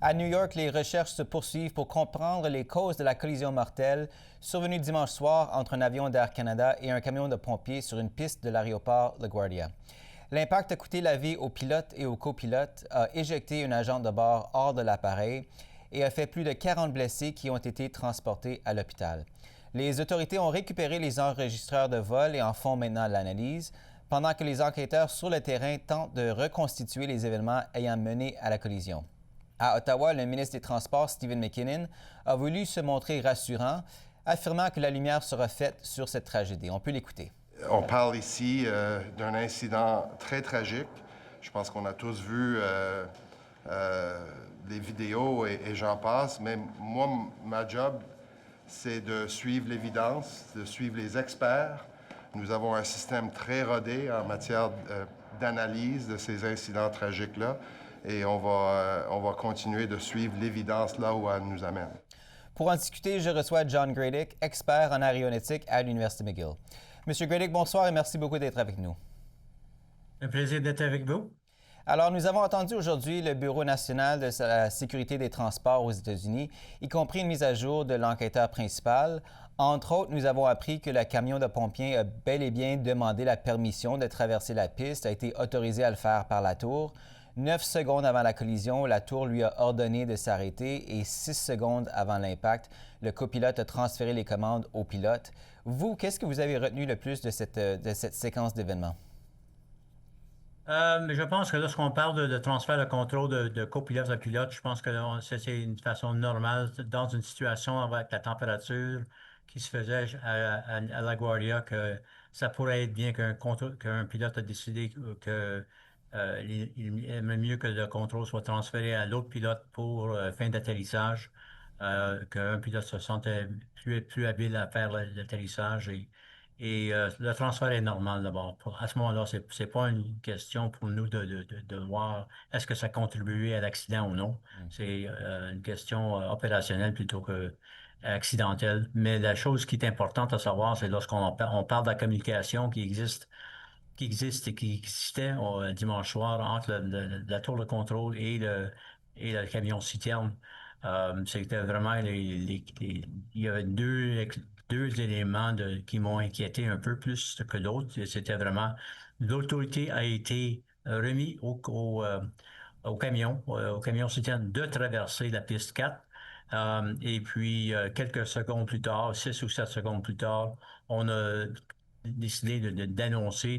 À New York, les recherches se poursuivent pour comprendre les causes de la collision mortelle survenue dimanche soir entre un avion d'Air Canada et un camion de pompiers sur une piste de l'aéroport LaGuardia. L'impact a coûté la vie au pilote et au copilote, a éjecté une agente de bord hors de l'appareil et a fait plus de 40 blessés qui ont été transportés à l'hôpital. Les autorités ont récupéré les enregistreurs de vol et en font maintenant l'analyse, pendant que les enquêteurs sur le terrain tentent de reconstituer les événements ayant mené à la collision. À Ottawa, le ministre des Transports, Stephen McKinnon, a voulu se montrer rassurant, affirmant que la lumière sera faite sur cette tragédie. On peut l'écouter. On parle ici d'un incident très tragique. Je pense qu'on a tous vu les vidéos et j'en passe, mais moi, ma job, c'est de suivre l'évidence, de suivre les experts. Nous avons un système très rodé en matière d'analyse de ces incidents tragiques-là et on va continuer de suivre l'évidence là où elle nous amène. Pour en discuter, je reçois John Gradick, expert en aéronautique à l'Université McGill. Monsieur Gradick, bonsoir et merci beaucoup d'être avec nous. Un plaisir d'être avec vous. Alors, nous avons entendu aujourd'hui le Bureau national de la sécurité des transports aux États-Unis, y compris une mise à jour de l'enquêteur principal. Entre autres, nous avons appris que le camion de pompiers a bel et bien demandé la permission de traverser la piste, a été autorisé à le faire par la tour. 9 secondes avant la collision, la tour lui a ordonné de s'arrêter et 6 secondes avant l'impact, le copilote a transféré les commandes au pilote. Vous, qu'est-ce que vous avez retenu le plus de cette séquence d'événements? Je pense que lorsqu'on parle de transfert de contrôle de copilote à pilote, je pense que c'est une façon normale dans une situation avec la température qui se faisait à LaGuardia, que ça pourrait être bien qu'un pilote a décidé que il aimerait mieux que le contrôle soit transféré à l'autre pilote pour fin d'atterrissage, qu'un pilote se sentait plus habile à faire l'atterrissage et le transfert est normal d'abord. À ce moment-là, c'est pas une question pour nous de voir est-ce que ça contribuait à l'accident ou non. C'est une question opérationnelle plutôt que accidentelle. Mais la chose qui est importante à savoir, c'est on parle de la communication qui existe et qui existait dimanche soir entre la tour de contrôle et le camion citerne. C'était vraiment il y avait deux éléments qui m'ont inquiété un peu plus que d'autres. C'était vraiment l'autorité a été remis au camion citerne de traverser la piste 4. Et puis, quelques secondes plus tard, 6 ou 7 secondes plus tard, on a décidé d'annoncer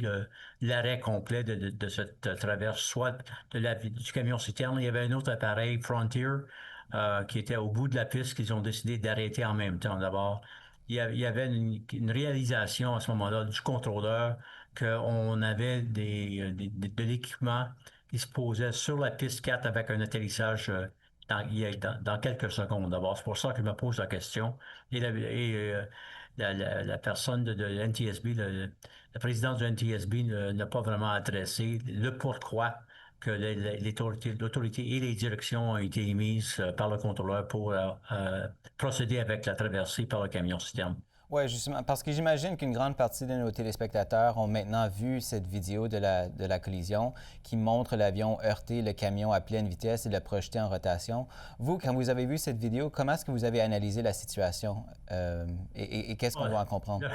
l'arrêt complet de cette traverse, soit du camion citerne. Il y avait un autre appareil, Frontier, qui était au bout de la piste qu'ils ont décidé d'arrêter en même temps. D'abord, il y avait une réalisation à ce moment-là du contrôleur qu'on avait de l'équipement qui se posait sur la piste 4 avec un atterrissage dans quelques secondes. D'abord, c'est pour ça que je me pose la question. La personne de l'NTSB, la présidence du NTSB n'a pas vraiment adressé le pourquoi que l'autorité et les directions ont été émises par le contrôleur pour procéder avec la traversée par le camion citerne. Oui, justement, parce que j'imagine qu'une grande partie de nos téléspectateurs ont maintenant vu cette vidéo de la collision qui montre l'avion heurter le camion à pleine vitesse et le projeter en rotation. Vous, quand vous avez vu cette vidéo, comment est-ce que vous avez analysé la situation et qu'est-ce qu'on doit en comprendre?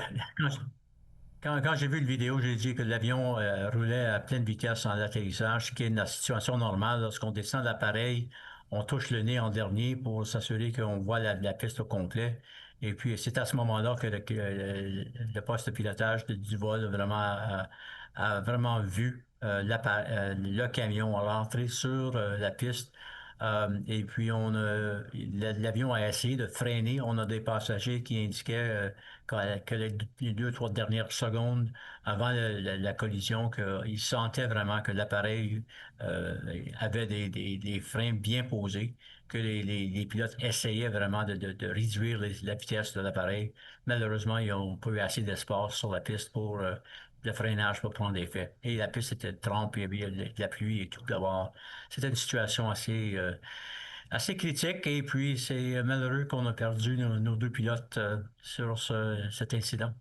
Quand j'ai vu la vidéo, j'ai dit que l'avion roulait à pleine vitesse en atterrissage, ce qui est une situation normale. Lorsqu'on descend de l'appareil, on touche le nez en dernier pour s'assurer qu'on voit la piste au complet. Et puis, c'est à ce moment-là que le poste de pilotage du vol a vraiment vu le camion rentrer sur la piste. Et puis, l'avion a essayé de freiner. On a des passagers qui indiquaient que les 2, 3 dernières secondes avant la collision, qu'ils sentaient vraiment que l'appareil avait des freins bien posés, que les pilotes essayaient vraiment de réduire la vitesse de l'appareil. Malheureusement, ils n'ont pas eu assez d'espace sur la piste pour le freinage pour prendre effet. Et la piste était trempée, il y avait de la pluie et tout. D'abord, c'était une situation assez critique et puis c'est malheureux qu'on a perdu nos deux pilotes sur cet incident.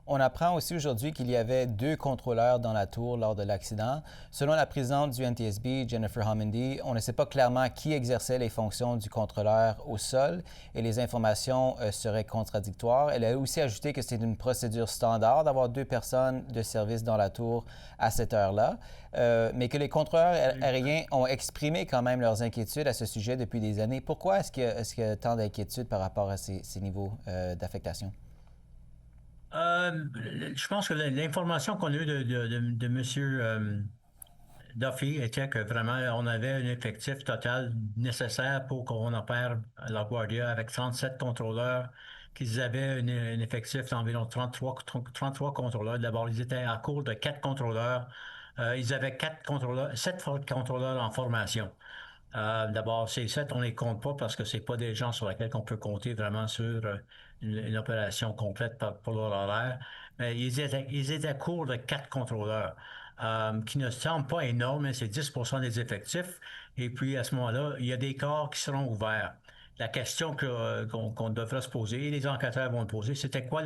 On apprend aussi aujourd'hui qu'il y avait 2 contrôleurs dans la tour lors de l'accident. Selon la présidente du NTSB, Jennifer Homendy, on ne sait pas clairement qui exerçait les fonctions du contrôleur au sol et les informations seraient contradictoires. Elle a aussi ajouté que c'est une procédure standard d'avoir 2 personnes de service dans la tour à cette heure-là, mais que les contrôleurs aériens ont exprimé quand même leurs inquiétudes à ce sujet depuis des années. Pourquoi est-ce qu'il y a tant d'inquiétudes par rapport à ces niveaux d'affectation? Je pense que l'information qu'on a eue de M. Duffy était que vraiment on avait un effectif total nécessaire pour qu'on opère à LaGuardia avec 37 contrôleurs, qu'ils avaient un effectif d'environ 33 contrôleurs. D'abord, ils étaient à court de 4 contrôleurs. Ils avaient 7 contrôleurs en formation. D'abord, ces 7, on ne les compte pas parce que ce pas des gens sur lesquels on peut compter vraiment sur une opération complète pour leur horaire. Mais ils étaient à court de 4 contrôleurs, qui ne semblent pas énormes, mais c'est 10% des effectifs. Et puis, à ce moment-là, il y a des corps qui seront ouverts. La question qu'on devra se poser, et les enquêteurs vont le poser, c'était quoi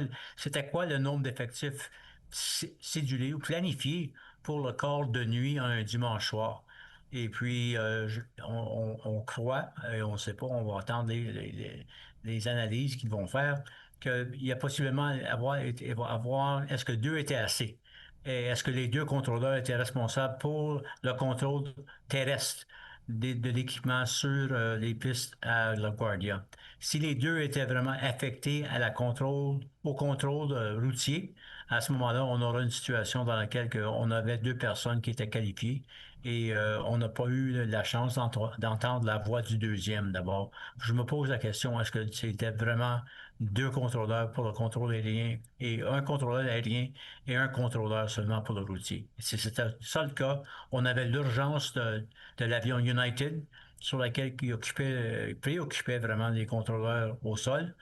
le nombre d'effectifs cédulés ou planifiés pour le corps de nuit un dimanche soir? Et puis, on croit, et on ne sait pas, on va attendre les analyses qu'ils vont faire, qu'il y a possiblement est-ce que 2 étaient assez? Et est-ce que les 2 contrôleurs étaient responsables pour le contrôle terrestre de l'équipement sur les pistes à LaGuardia? Si les 2 étaient vraiment affectés au contrôle routier, à ce moment-là, on aura une situation dans laquelle on avait 2 personnes qui étaient qualifiées et on n'a pas eu la chance d'entendre la voix du deuxième d'abord. Je me pose la question, est-ce que c'était vraiment 2 contrôleurs pour le contrôle aérien et un contrôleur aérien et un contrôleur seulement pour le routier? Si c'était ça le cas, on avait l'urgence de l'avion United sur laquelle préoccupait vraiment les contrôleurs au sol.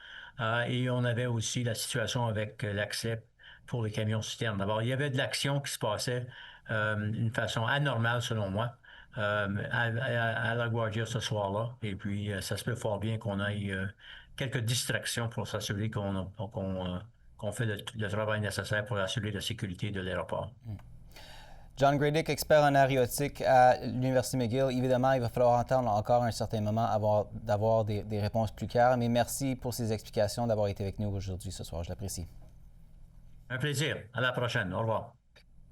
Et on avait aussi la situation avec l'accès pour les camions citernes. D'abord, il y avait de l'action qui se passait d'une façon anormale, selon moi, à LaGuardia ce soir-là. Et puis, ça se peut fort bien qu'on ait quelques distractions pour s'assurer qu'on fait le travail nécessaire pour assurer la sécurité de l'aéroport. John Gradick, expert en aéronautique à l'Université McGill. Évidemment, il va falloir attendre encore un certain moment d'avoir des réponses plus claires, mais merci pour ces explications, d'avoir été avec nous aujourd'hui ce soir. Je l'apprécie. Un plaisir. À la prochaine. Au revoir.